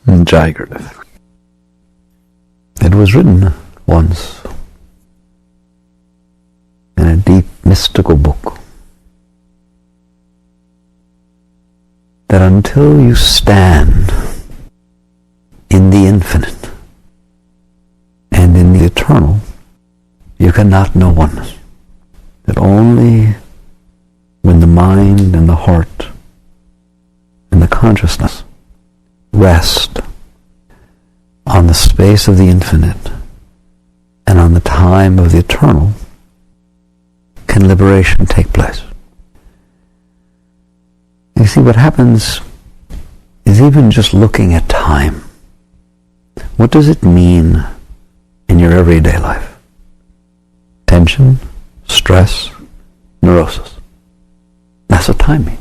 Jai Gurudev. It was written once in a deep mystical book that until you stand in the infinite and in the eternal, you cannot know oneness. That only when the mind and the heart and the consciousness rest on the space of the infinite and on the time of the eternal can liberation take place. You see, what happens is even just looking at time. What does it mean in your everyday life? Tension, stress, neurosis. That's what time means.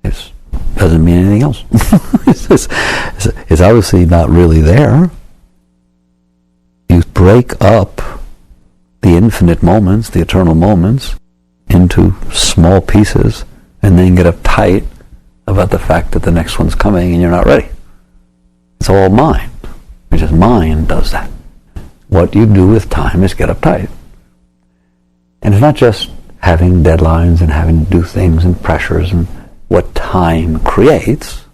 It doesn't mean anything else. It's obviously not really there. You break up the infinite moments, the eternal moments, into small pieces and then get uptight about the fact that the next one's coming and you're not ready. It's all mind. It's just mind does that. What you do with time is get uptight. And it's not just having deadlines and having to do things and pressures and what time creates.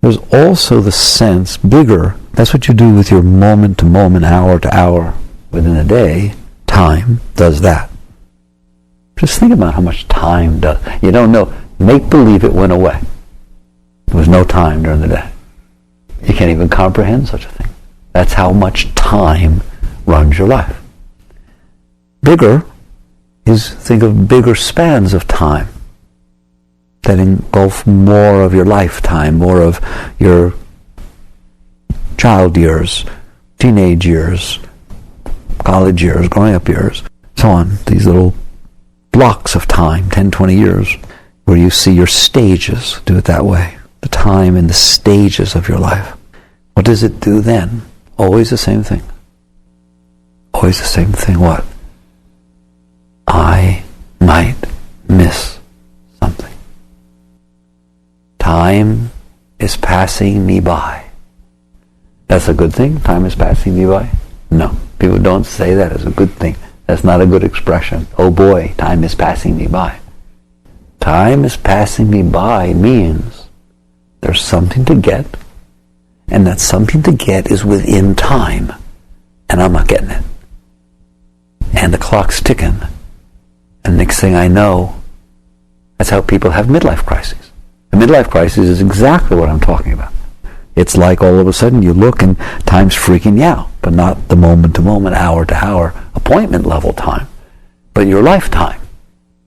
There's also the sense, bigger, that's what you do with your moment to moment, hour to hour within a day. Time does that. Just think about how much time does. You don't know. Make believe it went away. There was no time during the day. You can't even comprehend such a thing. That's how much time runs your life. Bigger is, think of bigger spans of time that engulf more of your lifetime, more of your child years, teenage years, college years, growing up years, so on. These little blocks of time, 10, 20 years, where you see your stages, do it that way. The time and the stages of your life. What does it do then? Always the same thing. Always the same thing. What? I might miss something. Time is passing me by. That's a good thing? Time is passing me by? No. People don't say that as a good thing. That's not a good expression. Oh boy, time is passing me by. Time is passing me by means there's something to get, and that something to get is within time, and I'm not getting it. And the clock's ticking. And next thing I know, that's how people have midlife crises. A midlife crisis is exactly what I'm talking about. It's like all of a sudden you look and time's freaking you out, but not the moment to moment, hour to hour, appointment level time, but your lifetime.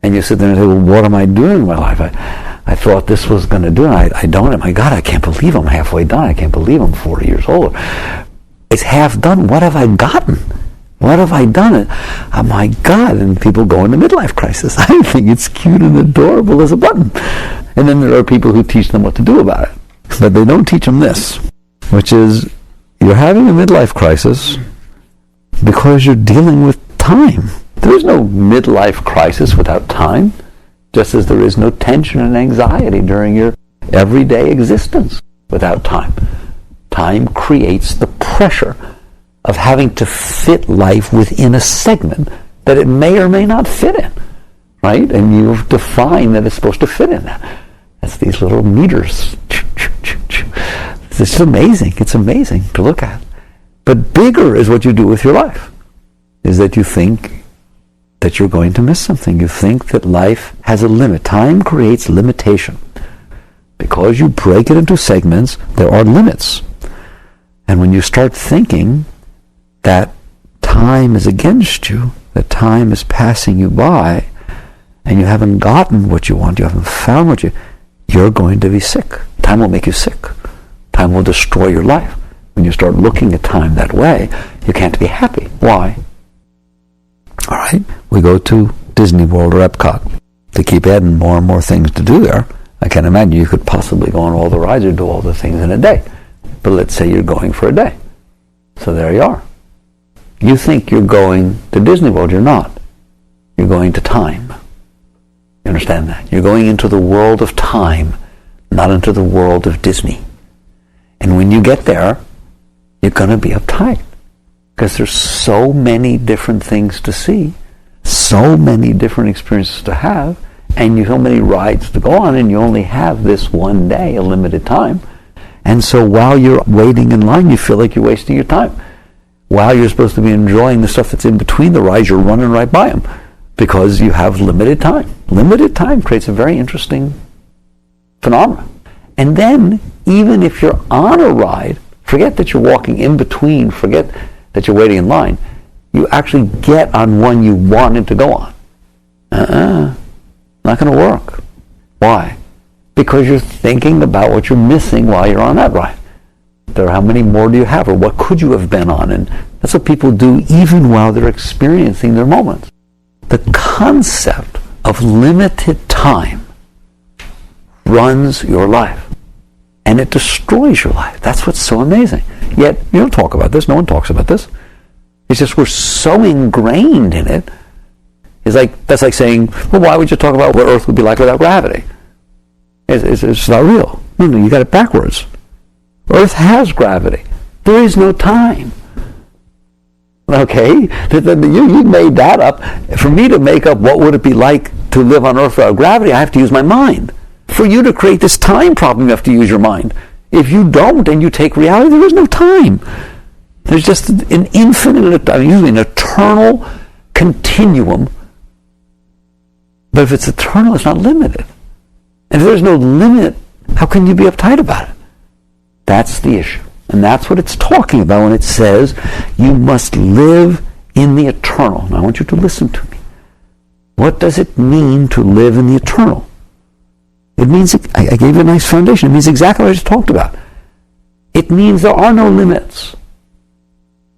And you sit there and say, well, what am I doing in my life? I thought this was going to do it. I don't. My God, I can't believe I'm halfway done. I can't believe I'm 40 years old. It's half done. What have I gotten? What have I done? Oh my God. And people go into midlife crisis. I think it's cute and adorable as a button. And then there are people who teach them what to do about it. But they don't teach them this, which is you're having a midlife crisis because you're dealing with time. There is no midlife crisis without time, just as there is no tension and anxiety during your everyday existence without time. Time creates the pressure of having to fit life within a segment that it may or may not fit in, right? And you define that it's supposed to fit in that. That's these little meters. It's amazing. It's amazing to look at. But bigger is what you do with your life, is that you think that you're going to miss something. You think that life has a limit. Time creates limitation. Because you break it into segments, there are limits. And when you start thinking that time is against you, that time is passing you by, and you haven't gotten what you want, you haven't found what you're going to be sick. Time will make you sick. Time will destroy your life. When you start looking at time that way, you can't be happy. Why? All right, we go to Disney World or Epcot. They keep adding more and more things to do there. I can't imagine you could possibly go on all the rides or do all the things in a day. But let's say you're going for a day. So there you are. You think you're going to Disney World. You're not. You're going to time. You understand that? You're going into the world of time, not into the world of Disney. And when you get there, you're going to be uptight. Because there's so many different things to see, so many different experiences to have, and so many rides to go on, and you only have this one day, a limited time. And so while you're waiting in line, you feel like you're wasting your time. While you're supposed to be enjoying the stuff that's in between the rides, you're running right by them because you have limited time. Limited time creates a very interesting phenomenon. And then, even if you're on a ride, forget that you're walking in between, forget that you're waiting in line, you actually get on one you wanted to go on. Not going to work. Why? Because you're thinking about what you're missing while you're on that ride. How many more do you have, or what could you have been on? And that's what people do even while they're experiencing their moments. The concept of limited time runs your life, and it destroys your life. That's what's so amazing. Yet, you don't talk about this. No one talks about this. It's just we're so ingrained in it. That's like saying, well, why would you talk about what Earth would be like without gravity? It's not real. No, you got it backwards. Earth has gravity. There is no time. Okay? You made that up. For me to make up what would it be like to live on Earth without gravity, I have to use my mind. For you to create this time problem, you have to use your mind. If you don't and you take reality, there is no time. There's just an infinite, usually an eternal continuum. But if it's eternal, it's not limited. And if there's no limit, how can you be uptight about it? That's the issue. And that's what it's talking about when it says you must live in the eternal. Now I want you to listen to me. What does it mean to live in the eternal? It means, I gave you a nice foundation. It means exactly what I just talked about. It means there are no limits.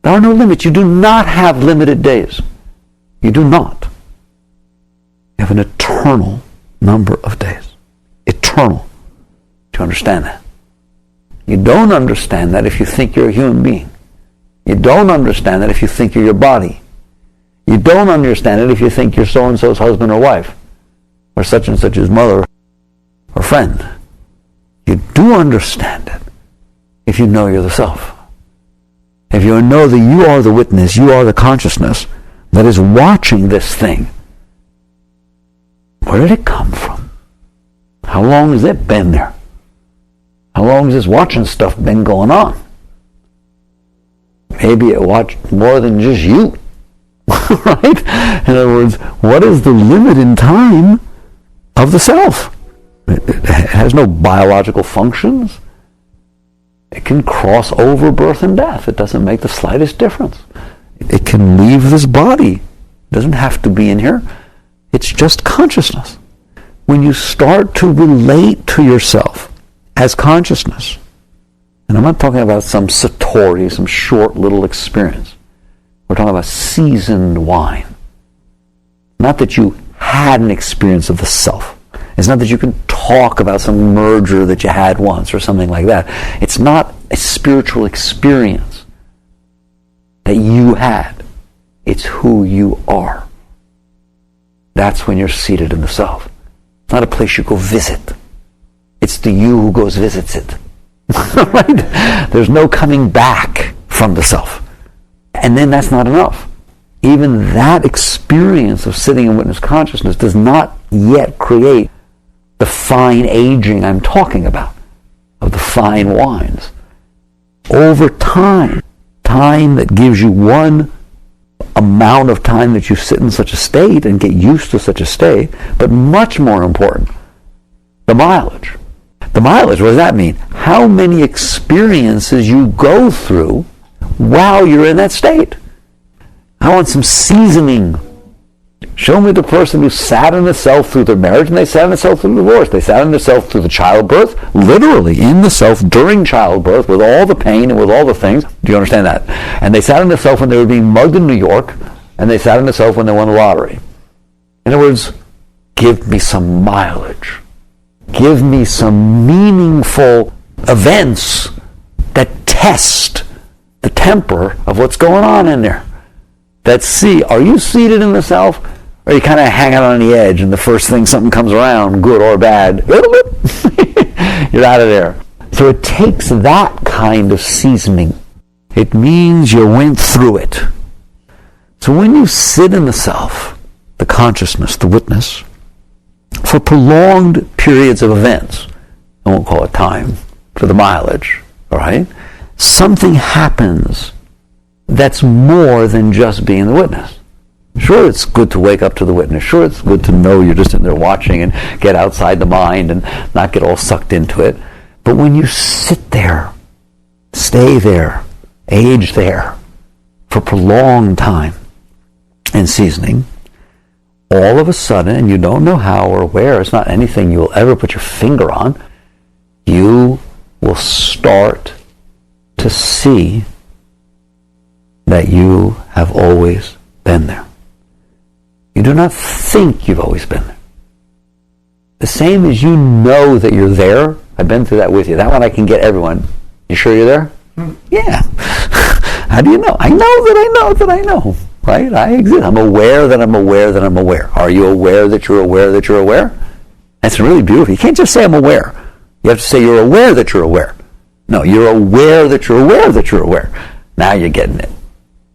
There are no limits. You do not have limited days. You do not. You have an eternal number of days. Eternal. Do you understand that? You don't understand that if you think you're a human being. You don't understand that if you think you're your body. You don't understand it if you think you're so-and-so's husband or wife, or such and such's mother or friend. You do understand it if you know you're the self. If you know that you are the witness, you are the consciousness that is watching this thing. Where did it come from? How long has it been there? How long has this watching stuff been going on? Maybe it watched more than just you. Right? In other words, what is the limit in time of the self? It has no biological functions. It can cross over birth and death. It doesn't make the slightest difference. It can leave this body. It doesn't have to be in here. It's just consciousness. When you start to relate to yourself as consciousness, and I'm not talking about some satori, some short little experience. We're talking about seasoned wine. Not that you had an experience of the self. It's not that you can talk about some merger that you had once or something like that. It's not a spiritual experience that you had. It's who you are. That's when you're seated in the self. It's not a place you go visit. It's the you who goes visits it. Right? There's no coming back from the self. And then that's not enough. Even that experience of sitting in witness consciousness does not yet create the fine aging I'm talking about, of the fine wines. Over time that gives you one amount of time that you sit in such a state and get used to such a state, but much more important, the mileage. The mileage, what does that mean? How many experiences you go through while you're in that state. I want some seasoning. Show me the person who sat in the self through their marriage, and they sat in the self through the divorce. They sat in the self through the childbirth, literally in the self during childbirth, with all the pain and with all the things. Do you understand that? And they sat in the self when they were being mugged in New York, and they sat in the self when they won the lottery. In other words, give me some mileage. Give me some meaningful events that test the temper of what's going on in there. That see, are you seated in the self, or are you kind of hanging on the edge, and the first thing something comes around, good or bad, you're out of there. So it takes that kind of seasoning. It means you went through it. So when you sit in the self, the consciousness, the witness, for prolonged periods of events, I won't call it time for the mileage, all right? Something happens that's more than just being the witness. Sure, it's good to wake up to the witness. Sure, it's good to know you're just in there watching and get outside the mind and not get all sucked into it. But when you sit there, stay there, age there, for prolonged time and seasoning, all of a sudden, and you don't know how or where, it's not anything you'll ever put your finger on, you will start to see that you have always been there. You do not think you've always been there. The same as you know that you're there. I've been through that with you. That one I can get everyone. You sure you're there? Yeah. How do you know? I know that I know that I know. Right? I exist. I'm aware that I'm aware that I'm aware. Are you aware that you're aware that you're aware? That's really beautiful. You can't just say I'm aware. You have to say you're aware that you're aware. No, you're aware that you're aware that you're aware. Now you're getting it.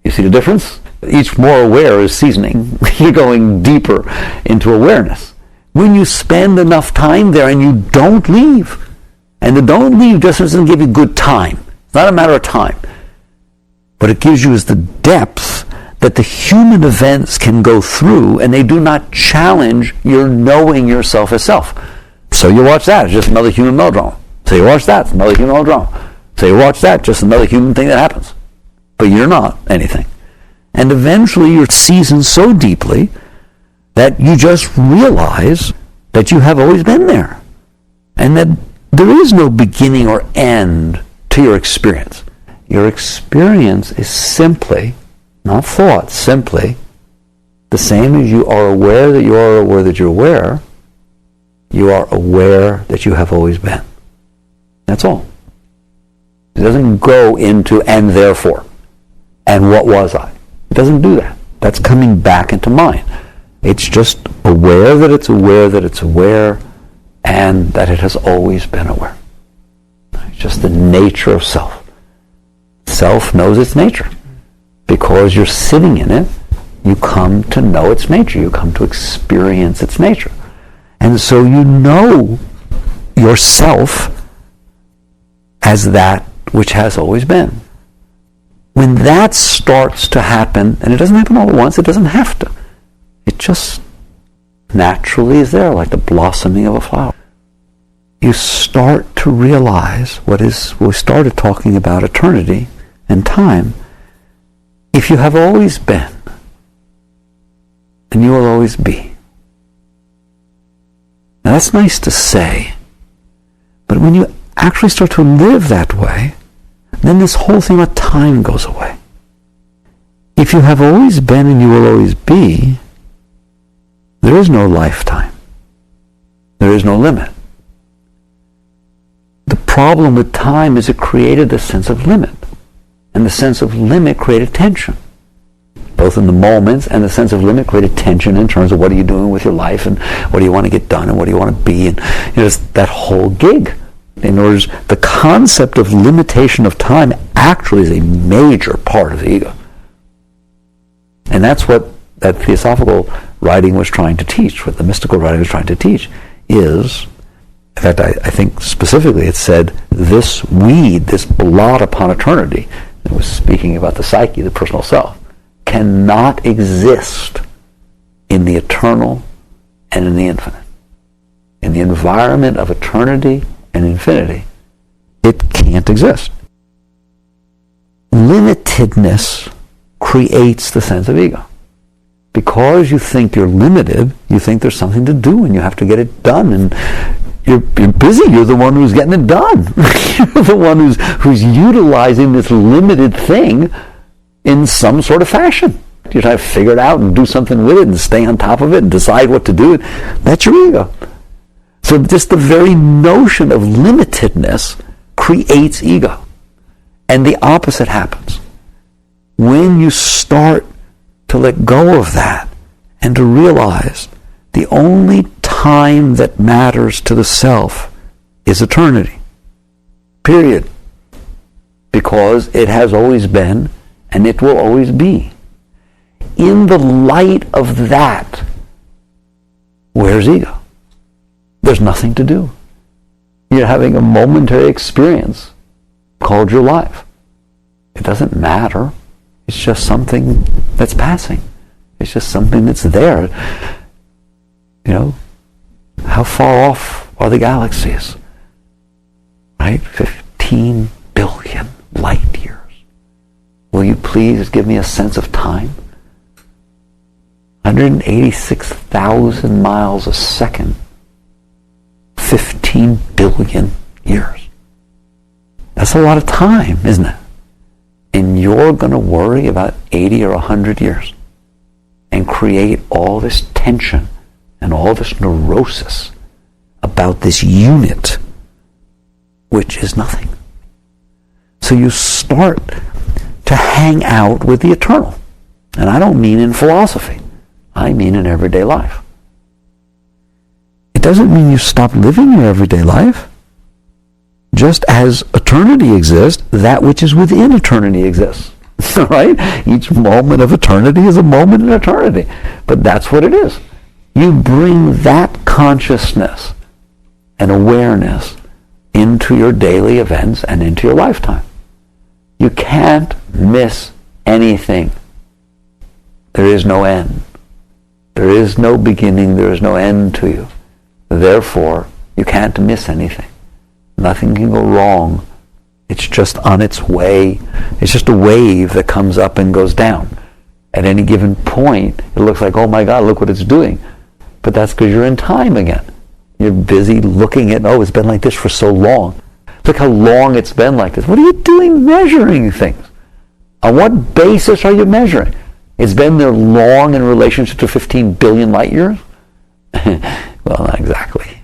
You see the difference? Each more aware is seasoning. You're going deeper into awareness. When you spend enough time there and you don't leave, and the don't leave just doesn't give you good time. It's not a matter of time. What it gives you is the depth that the human events can go through, and they do not challenge your knowing yourself as self. So you watch that, it's just another human melodrama. So you watch that, it's another human melodrama. So you watch that, just another human thing that happens. But you're not anything. And eventually you're seasoned so deeply that you just realize that you have always been there. And that there is no beginning or end to your experience. Your experience is simply, not thought, simply, the same as you are aware that you are aware that you're aware, you are aware that you have always been. That's all. It doesn't go into and therefore, and what was I? It doesn't do that. That's coming back into mind. It's just aware that it's aware that it's aware, and that it has always been aware. It's just the nature of self. Self knows its nature. Because you're sitting in it, you come to know its nature. You come to experience its nature. And so you know yourself as that which has always been. When that starts to happen, and it doesn't happen all at once, it doesn't have to. It just naturally is there, like the blossoming of a flower. You start to realize we started talking about eternity and time. If you have always been, and you will always be. Now that's nice to say, but when you actually start to live that way, then this whole thing about time goes away. If you have always been and you will always be, there is no lifetime. There is no limit. The problem with time is it created a sense of limit. And the sense of limit created tension. Both in the moments, and the sense of limit created tension in terms of what are you doing with your life, and what do you want to get done, and what do you want to be, and it's that whole gig. In other words, the concept of limitation of time actually is a major part of the ego. And that's what that theosophical writing was trying to teach, what the mystical writing was trying to teach, is, in fact, I think specifically it said, this weed, this blot upon eternity, it was speaking about the psyche, the personal self, cannot exist in the eternal and in the infinite. In the environment of eternity and infinity, it can't exist. Limitedness creates the sense of ego. Because you think you're limited, you think there's something to do and you have to get it done, and you're busy. You're the one who's getting it done. You're the one who's utilizing this limited thing in some sort of fashion. You try to figure it out and do something with it and stay on top of it and decide what to do. That's your ego. So just the very notion of limitedness creates ego. And the opposite happens. When you start to let go of that and to realize the only time that matters to the self is eternity. Period. Because it has always been and it will always be. In the light of that, where's ego? There's nothing to do. You're having a momentary experience called your life. It doesn't matter. It's just something that's passing. It's just something that's there. You know, how far off are the galaxies? Right? 15 billion light years. Will you please give me a sense of time? 186,000 miles a second. 15 billion years. That's a lot of time, isn't it? And you're going to worry about 80 or 100 years and create all this tension and all this neurosis about this unit, which is nothing. So you start to hang out with the eternal. And I don't mean in philosophy. I mean in everyday life. It doesn't mean you stop living your everyday life. Just as eternity exists, that which is within eternity exists. Right? Each moment of eternity is a moment in eternity. But that's what it is. You bring that consciousness and awareness into your daily events and into your lifetime. You can't miss anything. There is no end. There is no beginning. There is no end to you. Therefore, you can't miss anything. Nothing can go wrong. It's just on its way. It's just a wave that comes up and goes down. At any given point, it looks like, oh my God, look what it's doing. But that's because you're in time again. You're busy looking at, oh, it's been like this for so long. Look how long it's been like this. What are you doing measuring things? On what basis are you measuring? It's been there long in relationship to 15 billion light years? Well, not exactly.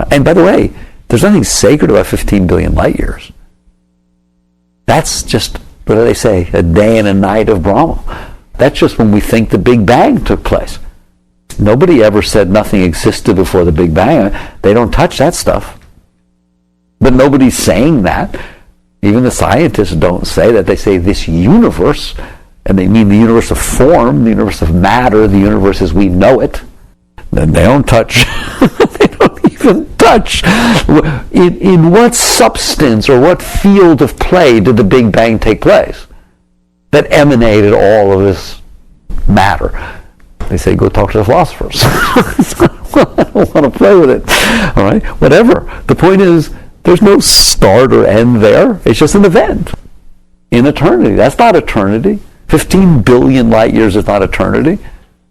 And by the way, there's nothing sacred about 15 billion light years. That's just, what do they say, a day and a night of Brahma. That's just when we think the Big Bang took place. Nobody ever said nothing existed before the Big Bang. They don't touch that stuff. But nobody's saying that. Even the scientists don't say that. They say this universe, and they mean the universe of form, the universe of matter, the universe as we know it. Then they don't touch. They don't even touch. In what substance or what field of play did the Big Bang take place that emanated all of this matter? They say, go talk to the philosophers. I don't want to play with it. All right? Whatever. The point is, there's no start or end there. It's just an event in eternity. That's not eternity. 15 billion light years is not eternity.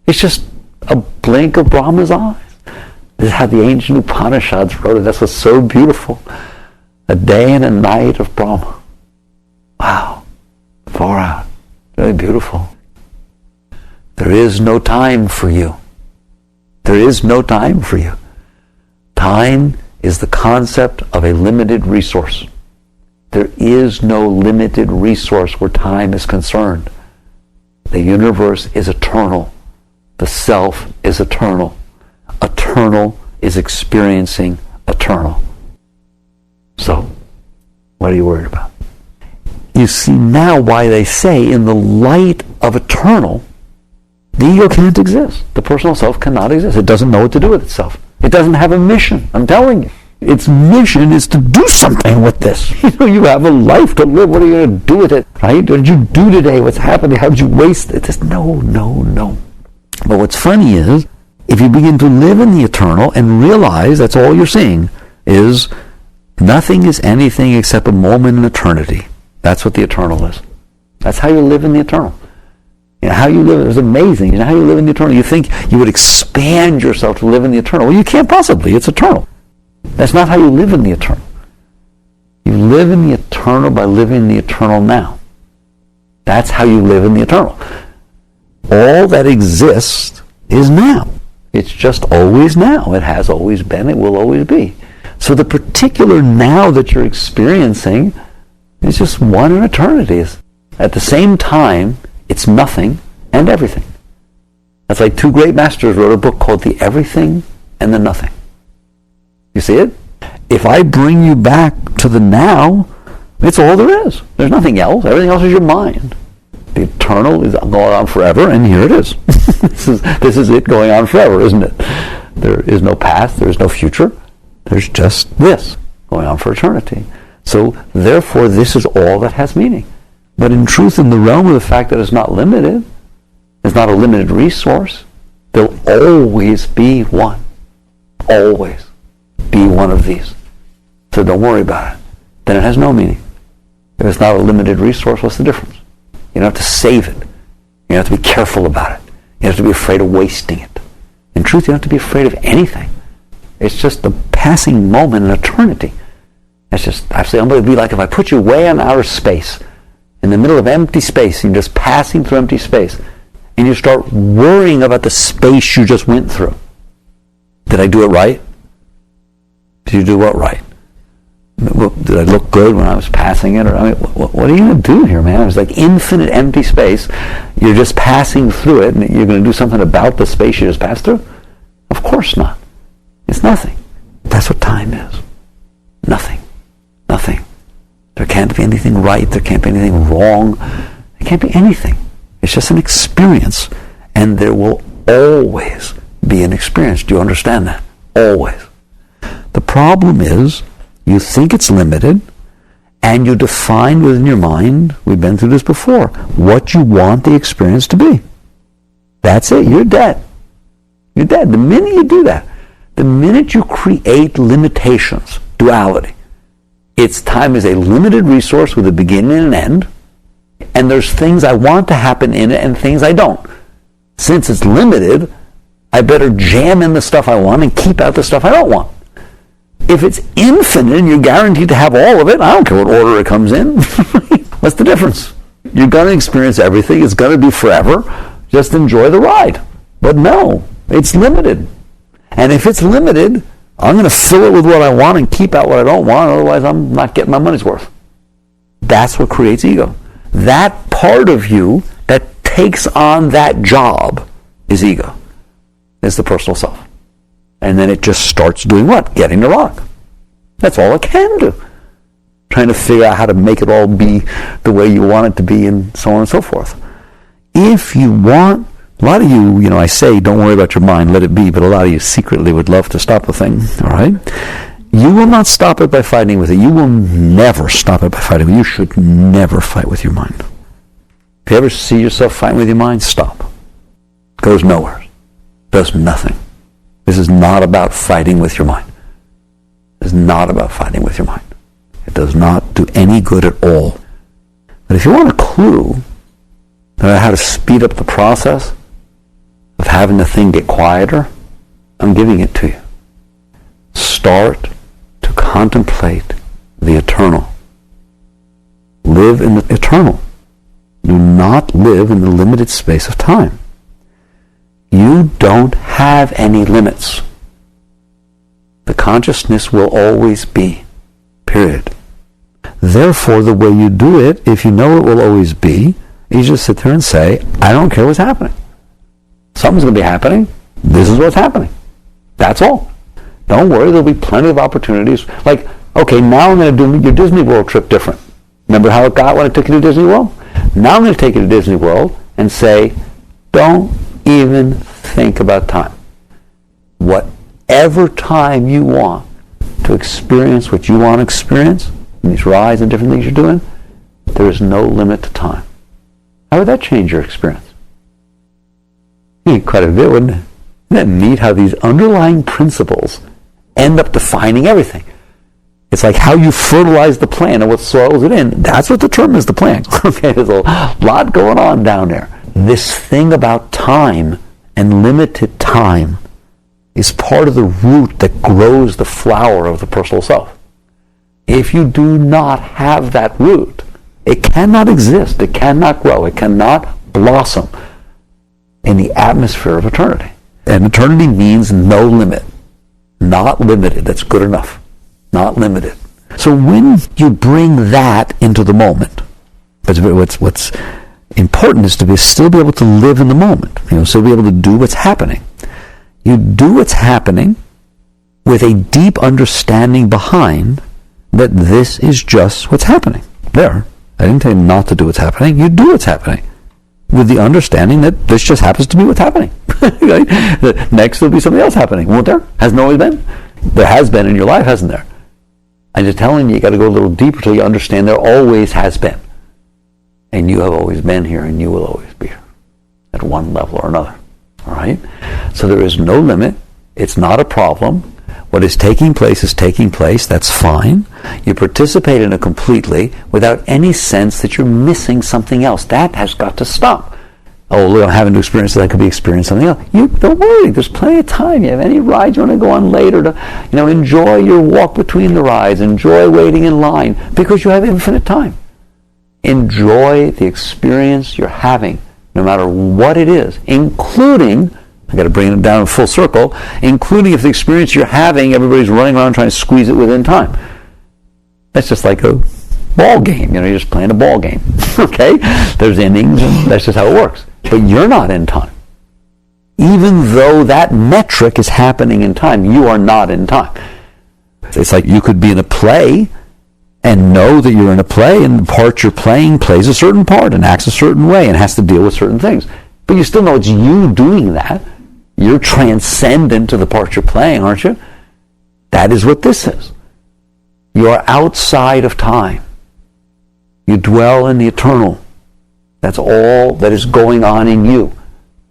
It's just a blink of Brahma's eyes. This is how the ancient Upanishads wrote it. That's what's so beautiful. A day and a night of Brahma. Wow. Far out. Very beautiful. There is no time for you. There is no time for you. Time is the concept of a limited resource. There is no limited resource where time is concerned. The universe is eternal. The self is eternal. Eternal is experiencing eternal. So, what are you worried about? You see now why they say in the light of eternal, the ego can't exist. The personal self cannot exist. It doesn't know what to do with itself. It doesn't have a mission. I'm telling you. Its mission is to do something with this. You have a life to live. What are you going to do with it? Right? What did you do today? What's happening? How did you waste it? Just no. But what's funny is, if you begin to live in the eternal and realize that's all you're seeing is nothing is anything except a moment in eternity. That's what the eternal is. That's how you live in the eternal. How you live is amazing. How you live in the eternal. You think you would expand yourself to live in the eternal. Well, you can't possibly. It's eternal. That's not how you live in the eternal. You live in the eternal by living in the eternal now. That's how you live in the eternal. All that exists is now. It's just always now. It has always been. It will always be. So the particular now that you're experiencing is just one in eternity. At the same time, it's nothing and everything. That's like two great masters wrote a book called The Everything and the Nothing. You see it? if I bring you back to the now, it's all there is. There's nothing else. Everything else is your mind. The eternal is going on forever, and here it is. This is it going on forever, isn't it? There is no past, there is no future. There's just this going on for eternity. So, therefore, this is all that has meaning. But in truth, in the realm of the fact that it's not limited, it's not a limited resource, there'll always be one. Always be one of these. So don't worry about it. Then it has no meaning. If it's not a limited resource, what's the difference? You don't have to save it. You don't have to be careful about it. You don't have to be afraid of wasting it. In truth, you don't have to be afraid of anything. It's just the passing moment in eternity. It's just absolutely unbelievable. It'd be like if I put you way in outer space, in the middle of empty space, and you're just passing through empty space, and you start worrying about the space you just went through. Did I do it right? Did you do what right? Did I look good when I was passing it? Or what are you going to do here, man? It's like infinite empty space. You're just passing through it, and you're going to do something about the space you just passed through? Of course not. It's nothing. That's what time is. Nothing. Nothing. There can't be anything right. There can't be anything wrong. There can't be anything. It's just an experience. And there will always be an experience. Do you understand that? Always. The problem is, you think it's limited, and you define within your mind, we've been through this before, what you want the experience to be. That's it. You're dead. You're dead. The minute you do that, the minute you create limitations, duality, its time is a limited resource with a beginning and an end, and there's things I want to happen in it and things I don't. Since it's limited, I better jam in the stuff I want and keep out the stuff I don't want. If it's infinite and you're guaranteed to have all of it, I don't care what order it comes in. What's the difference? You're going to experience everything. It's going to be forever. Just enjoy the ride. But no, it's limited. And if it's limited, I'm going to fill it with what I want and keep out what I don't want. Otherwise, I'm not getting my money's worth. That's what creates ego. That part of you that takes on that job is ego. It's the personal self. And then it just starts doing what? Getting the rock. That's all it can do. Trying to figure out how to make it all be the way you want it to be and so on and so forth. If you want, a lot of you, I say don't worry about your mind, let it be, but a lot of you secretly would love to stop a thing, all right? You will not stop it by fighting with it. You will never stop it by fighting with it. You should never fight with your mind. If you ever see yourself fighting with your mind, stop. Goes nowhere. Does nothing. This is not about fighting with your mind. This is not about fighting with your mind. It does not do any good at all. But if you want a clue about how to speed up the process of having the thing get quieter, I'm giving it to you. Start to contemplate the eternal. Live in the eternal. Do not live in the limited space of time. You don't have any limits. The consciousness will always be. Period. Therefore, the way you do it, if you know it will always be, you just sit there and say, I don't care what's happening. Something's going to be happening. This is what's happening. That's all. Don't worry, there'll be plenty of opportunities. Like, okay, now I'm going to do your Disney World trip different. Remember how it got when I took you to Disney World? Now I'm going to take you to Disney World and say, don't even think about time. Whatever time you want to experience what you want to experience, in these rides and different things you're doing, there is no limit to time. How would that change your experience? Quite a bit, wouldn't it? Isn't that neat how these underlying principles end up defining everything? It's like how you fertilize the plant and what soils it in. That's what determines the plant. Okay, there's a lot going on down there. This thing about time and limited time is part of the root that grows the flower of the personal self. If you do not have that root, it cannot exist, it cannot grow, it cannot blossom in the atmosphere of eternity. And eternity means no limit, not limited. That's good enough, not limited. So when you bring that into the moment, what's important is to still be able to live in the moment, still be able to do what's happening. You do what's happening with a deep understanding behind that this is just what's happening. There. I didn't tell you not to do what's happening. You do what's happening, with the understanding that this just happens to be what's happening. Right? Next there'll be something else happening, won't there? Hasn't always been? There has been in your life, hasn't there? I'm just telling you, you got to go a little deeper till you understand there always has been. And you have always been here, and you will always be here at one level or another. All right? So there is no limit. It's not a problem. What is taking place is taking place. That's fine. You participate in it completely without any sense that you're missing something else. That has got to stop. Oh, look, I'm having to experience that. I could be experiencing something else. You don't worry. There's plenty of time. You have any ride you want to go on later to, enjoy your walk between the rides. Enjoy waiting in line because you have infinite time. Enjoy the experience you're having, no matter what it is, including, I got to bring it down in full circle, including if the experience you're having, everybody's running around trying to squeeze it within time. That's just like a ball game. You're just playing a ball game. Okay? There's innings, and that's just how it works. But you're not in time. Even though that metric is happening in time, you are not in time. It's like you could be in a play and know that you're in a play, and the part you're playing plays a certain part and acts a certain way and has to deal with certain things. But you still know it's you doing that. You're transcendent to the part you're playing, aren't you? That is what this is. You are outside of time. You dwell in the eternal. That's all that is going on in you.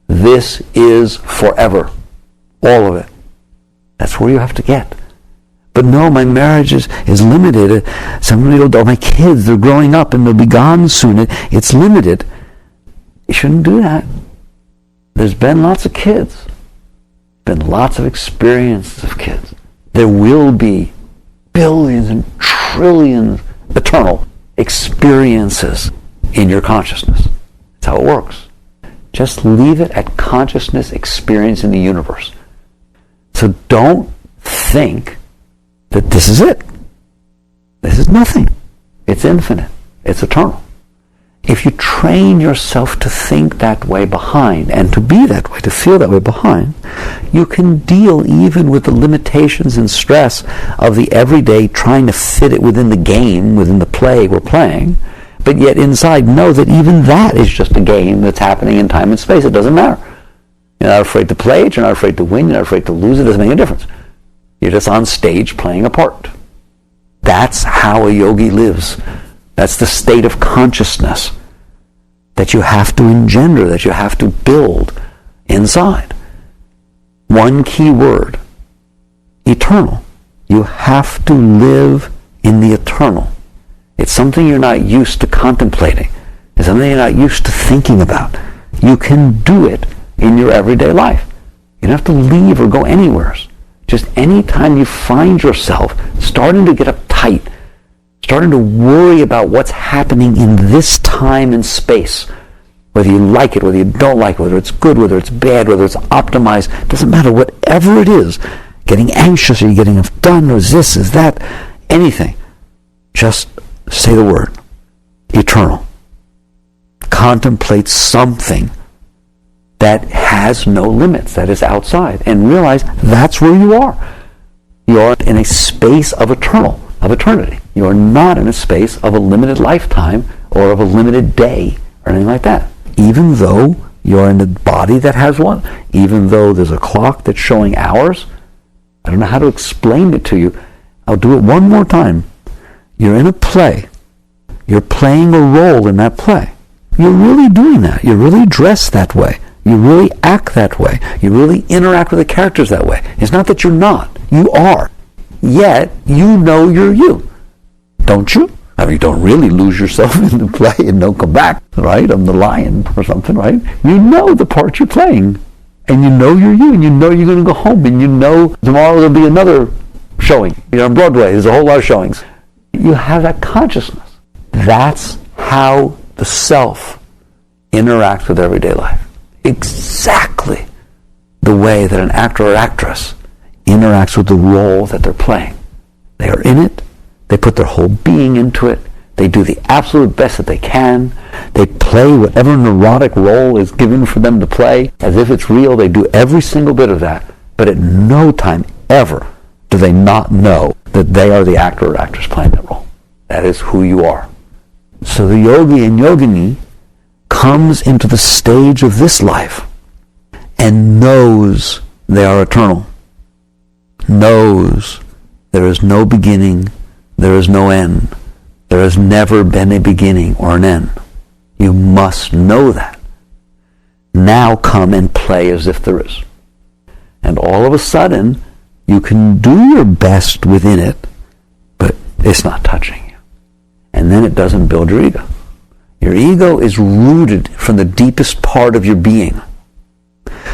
This is forever. All of it. That's where you have to get. But no, my marriage is limited. Somebody will, my kids, they're growing up and they'll be gone soon. It's limited. You shouldn't do that. There's been lots of kids. Been lots of experiences of kids. There will be billions and trillions eternal experiences in your consciousness. That's how it works. Just leave it at consciousness experience in the universe. So don't think that this is it. This is nothing. It's infinite. It's eternal. If you train yourself to think that way behind, and to be that way, to feel that way behind, you can deal even with the limitations and stress of the everyday trying to fit it within the game, within the play we're playing, but yet inside know that even that is just a game that's happening in time and space. It doesn't matter. You're not afraid to play it, you're not afraid to win, you're not afraid to lose, it doesn't make any difference. You're just on stage playing a part. That's how a yogi lives. That's the state of consciousness that you have to engender, that you have to build inside. One key word, eternal. You have to live in the eternal. It's something you're not used to contemplating. It's something you're not used to thinking about. You can do it in your everyday life. You don't have to leave or go anywhere. Just any time you find yourself starting to get uptight, starting to worry about what's happening in this time and space, whether you like it, whether you don't like it, whether it's good, whether it's bad, whether it's optimized, doesn't matter, whatever it is, getting anxious, are you getting enough done, or is this, is that, anything, just say the word, eternal. Contemplate something that has no limits, that is outside, and realize that's where you are. You are in a space of eternity. You are not in a space of a limited lifetime or of a limited day or anything like that. Even though you're in a body that has one, even though there's a clock that's showing hours, I don't know how to explain it to you. I'll do it one more time. You're in a play. You're playing a role in that play. You're really doing that. You're really dressed that way. You really act that way. You really interact with the characters that way. It's not that you're not. You are. Yet, you know you're you. Don't you? I mean, you don't really lose yourself in the play and don't come back, right? I'm the lion or something, right? You know the part you're playing. And you know you're you. And you know you're going to go home. And you know tomorrow there'll be another showing. You're on Broadway. There's a whole lot of showings. You have that consciousness. That's how the self interacts with everyday life. Exactly the way that an actor or actress interacts with the role that they're playing. They are in it. They put their whole being into it. They do the absolute best that they can. They play whatever neurotic role is given for them to play as if it's real. They do every single bit of that. But at no time ever do they not know that they are the actor or actress playing that role? That is who you are. So the yogi and yogini comes into the stage of this life and knows they are eternal, knows there is no beginning, there is no end. There has never been a beginning or an end. You must know that. Now come and play as if there is. And all of a sudden, you can do your best within it, but it's not touching you. And then it doesn't build your ego. Your ego is rooted from the deepest part of your being.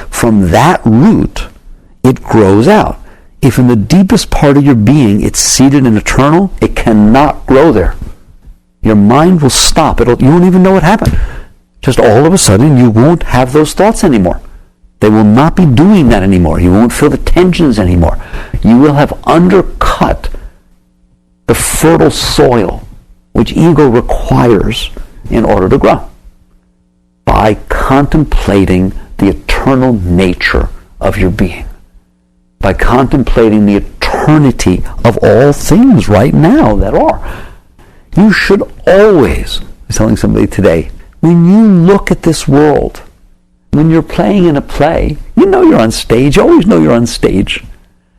From that root, it grows out. If in the deepest part of your being it's seated and eternal, it cannot grow there. Your mind will stop. You won't even know what happened. Just all of a sudden, you won't have those thoughts anymore. They will not be doing that anymore. You won't feel the tensions anymore. You will have undercut the fertile soil which ego requires in order to grow by contemplating the eternal nature of your being, by contemplating the eternity of all things right now that are. You should always, I was telling somebody today, when you look at this world, when you're playing in a play, you know you're on stage. You always know you're on stage.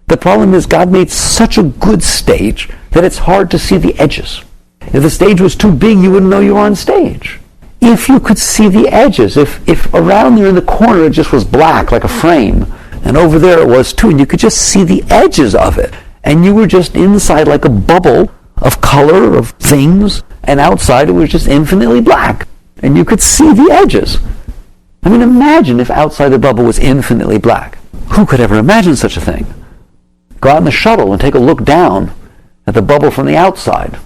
The problem is God made such a good stage that it's hard to see the edges. If the stage was too big, you wouldn't know you were on stage. If you could see the edges, if around there in the corner it just was black like a frame, and over there it was too, and you could just see the edges of it, and you were just inside like a bubble of color, of things, and outside it was just infinitely black, and you could see the edges. I mean, imagine if outside the bubble was infinitely black. Who could ever imagine such a thing? Go out in the shuttle and take a look down at the bubble from the outside.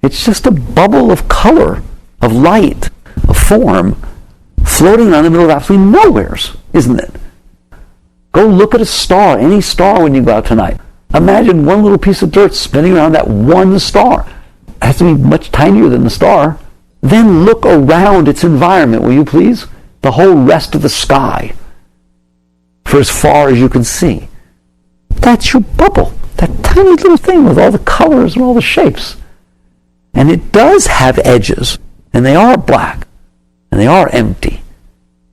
It's just a bubble of color, of light, of form, floating around in the middle of absolutely nowheres, isn't it? Go look at a star, any star when you go out tonight. Imagine one little piece of dirt spinning around that one star. It has to be much tinier than the star. Then look around its environment, will you please? The whole rest of the sky, for as far as you can see. That's your bubble, that tiny little thing with all the colors and all the shapes. And it does have edges, and they are black, and they are empty.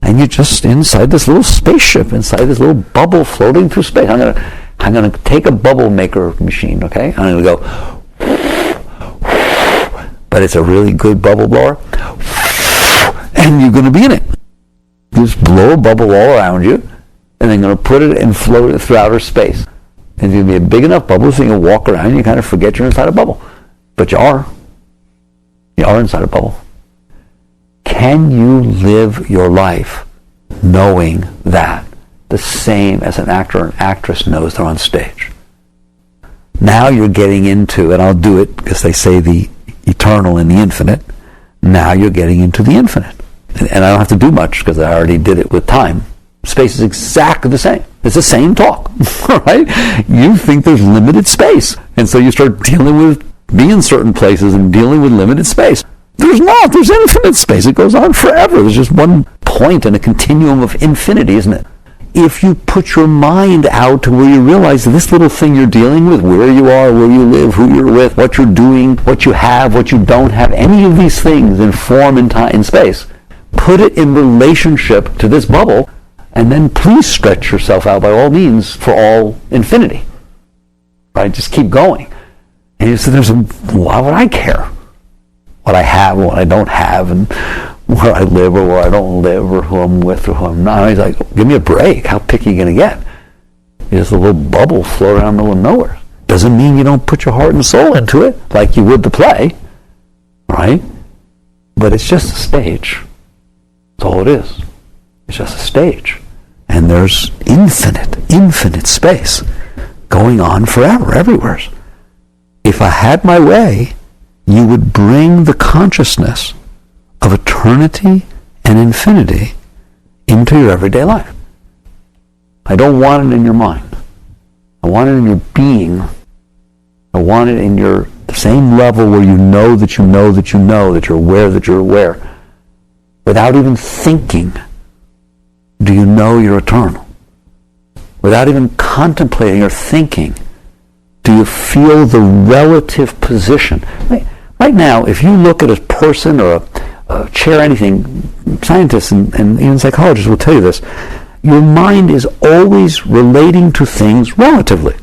And you're just inside this little spaceship, inside this little bubble floating through space. I'm gonna take a bubble maker machine, okay? I'm gonna go, but it's a really good bubble blower, and you're gonna be in it. Just blow a bubble all around you, and then going to put it and float it through outer space. And it's going to be a big enough bubble so you can walk around and you kind of forget you're inside a bubble. But you are. You are inside a bubble. Can you live your life knowing that the same as an actor or an actress knows they're on stage? Now you're getting into, and I'll do it because they say the eternal and the infinite, now you're getting into the infinite. And I don't have to do much because I already did it with time. Space is exactly the same. It's the same talk, right? You think there's limited space. And so you start dealing with being certain places and dealing with limited space. There's not. There's infinite space. It goes on forever. There's just one point in a continuum of infinity, isn't it? If you put your mind out to where you realize this little thing you're dealing with, where you are, where you live, who you're with, what you're doing, what you have, what you don't have, any of these things in form and time and space, put it in relationship to this bubble, and then please stretch yourself out by all means for all infinity. Right? Just keep going. And you say, why would I care? What I have, what I don't have, and where I live or where I don't live, or who I'm with or who I'm not. He's like, give me a break. How picky are you going to get? You're just a little bubble floating around in the middle of nowhere. Doesn't mean you don't put your heart and soul into it like you would the play. Right? But it's just a stage. That's all it is. It's just a stage. And there's infinite space going on forever, everywhere. If I had my way, you would bring the consciousness of eternity and infinity into your everyday life. I don't want it in your mind. I want it in your being. I want it in the same level where you know that you know that you know, that you're aware that you're aware. Without even thinking, do you know you're eternal? Without even contemplating or thinking, Do you feel the relative position? Right now, if you look at a person or a chair, anything, scientists and even psychologists will tell you this, your mind is always relating to things relatively.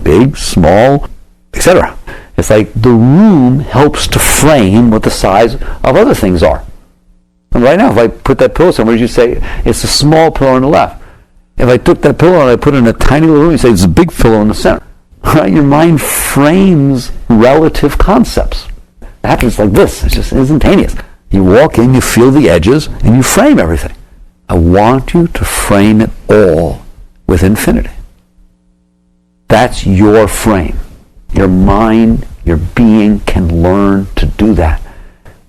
Big, small, etc. It's like the room helps to frame what the size of other things are. And right now, if I put that pillow somewhere, you say it's a small pillow on the left. If I took that pillow and I put it in a tiny little room, you say it's a big pillow in the center. Right? Your mind frames relative concepts. It happens like this. It's just instantaneous. You walk in, you feel the edges, and you frame everything. I want you to frame it all with infinity. That's your frame. Your mind, your being can learn to do that.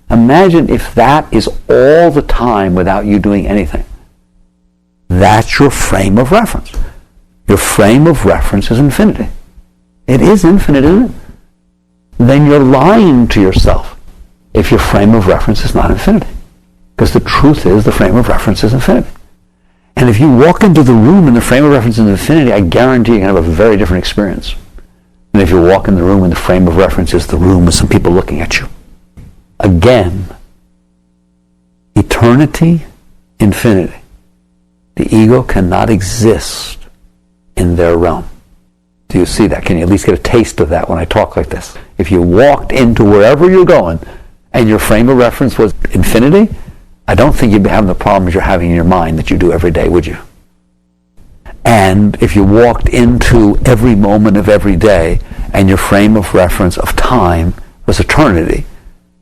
Imagine if that is all the time without you doing anything. That's your frame of reference. Your frame of reference is infinity. It is infinite, isn't it? Then you're lying to yourself if your frame of reference is not infinity. Because the truth is the frame of reference is infinity. And if you walk into the room and the frame of reference is infinity, I guarantee you're going to have a very different experience than if you walk in the room and the frame of reference is the room with some people looking at you. Again, eternity, infinity. The ego cannot exist in their realm. Do you see that? Can you at least get a taste of that when I talk like this? If you walked into wherever you're going and your frame of reference was infinity, I don't think you'd be having the problems you're having in your mind that you do every day, would you? And if you walked into every moment of every day and your frame of reference of time was eternity,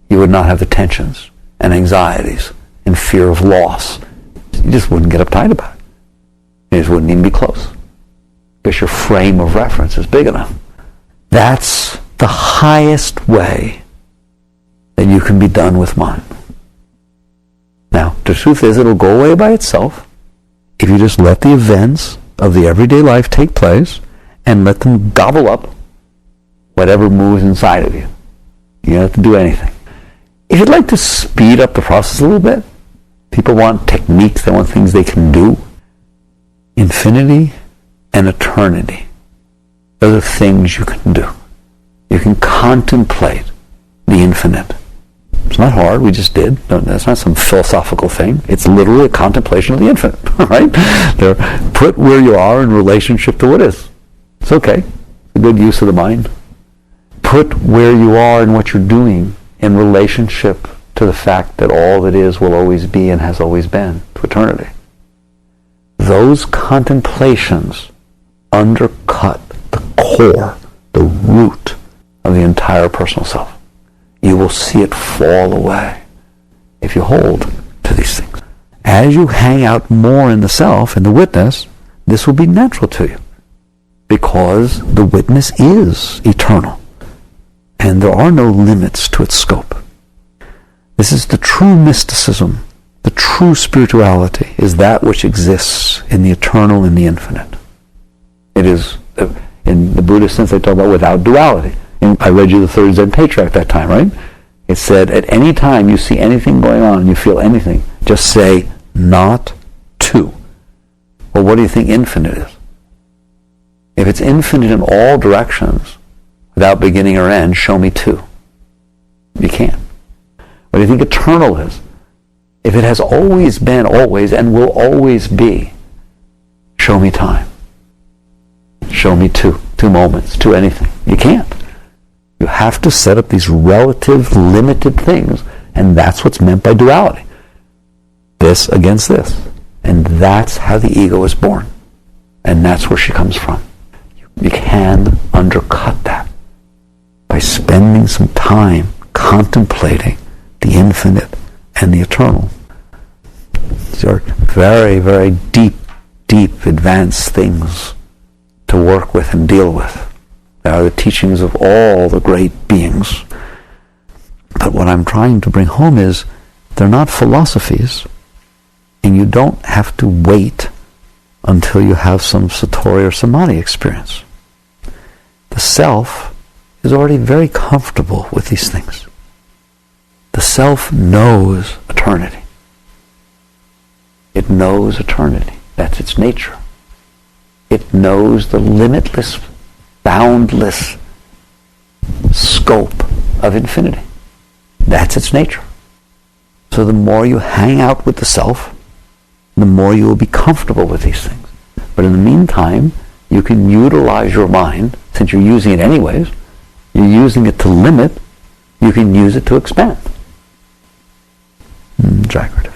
you would not have the tensions and anxieties and fear of loss. You just wouldn't get uptight about it. You just wouldn't even be close. Because your frame of reference is big enough. That's the highest way that you can be done with mind. Now, the truth is it'll go away by itself if you just let the events of the everyday life take place and let them gobble up whatever moves inside of you. You don't have to do anything. If you'd like to speed up the process a little bit, people want techniques, they want things they can do. Infinity and eternity. Those are things you can do. You can contemplate the infinite. It's not hard, we just did. That's not some philosophical thing. It's literally a contemplation of the infinite, right? Put where you are in relationship to what is. It's okay. It's a good use of the mind. Put where you are and what you're doing in relationship to the fact that all that is will always be and has always been, to eternity. Those contemplations undercut the core, the root of the entire personal self. You will see it fall away if you hold to these things. As you hang out more in the self, in the witness, this will be natural to you because the witness is eternal and there are no limits to its scope. This is the true mysticism. The true spirituality is that which exists in the eternal and the infinite. It is, in the Buddhist sense, they talk about without duality. And I read you the Third Zen Patriarch that time, right? It said, at any time you see anything going on, you feel anything, just say, not to. Well, what do you think infinite is? If it's infinite in all directions, without beginning or end, show me two. You can't. What do you think eternal is? If it has always been, always, and will always be, show me time. Show me two moments, two anything. You can't. You have to set up these relative, limited things, and that's what's meant by duality. This against this. And that's how the ego is born. And that's where she comes from. You can undercut that by spending some time contemplating the infinite and the eternal. These are very, very deep, advanced things to work with and deal with. They are the teachings of all the great beings. But what I'm trying to bring home is they're not philosophies, and you don't have to wait until you have some Satori or Samadhi experience. The self is already very comfortable with these things. The self knows eternity. It knows eternity. That's its nature. It knows the limitless boundless scope of infinity. That's its nature. So the more you hang out with the self, the more you will be comfortable with these things. But in the meantime, you can utilize your mind, since you're using it anyways, you're using it to limit, you can use it to expand. Jagrata.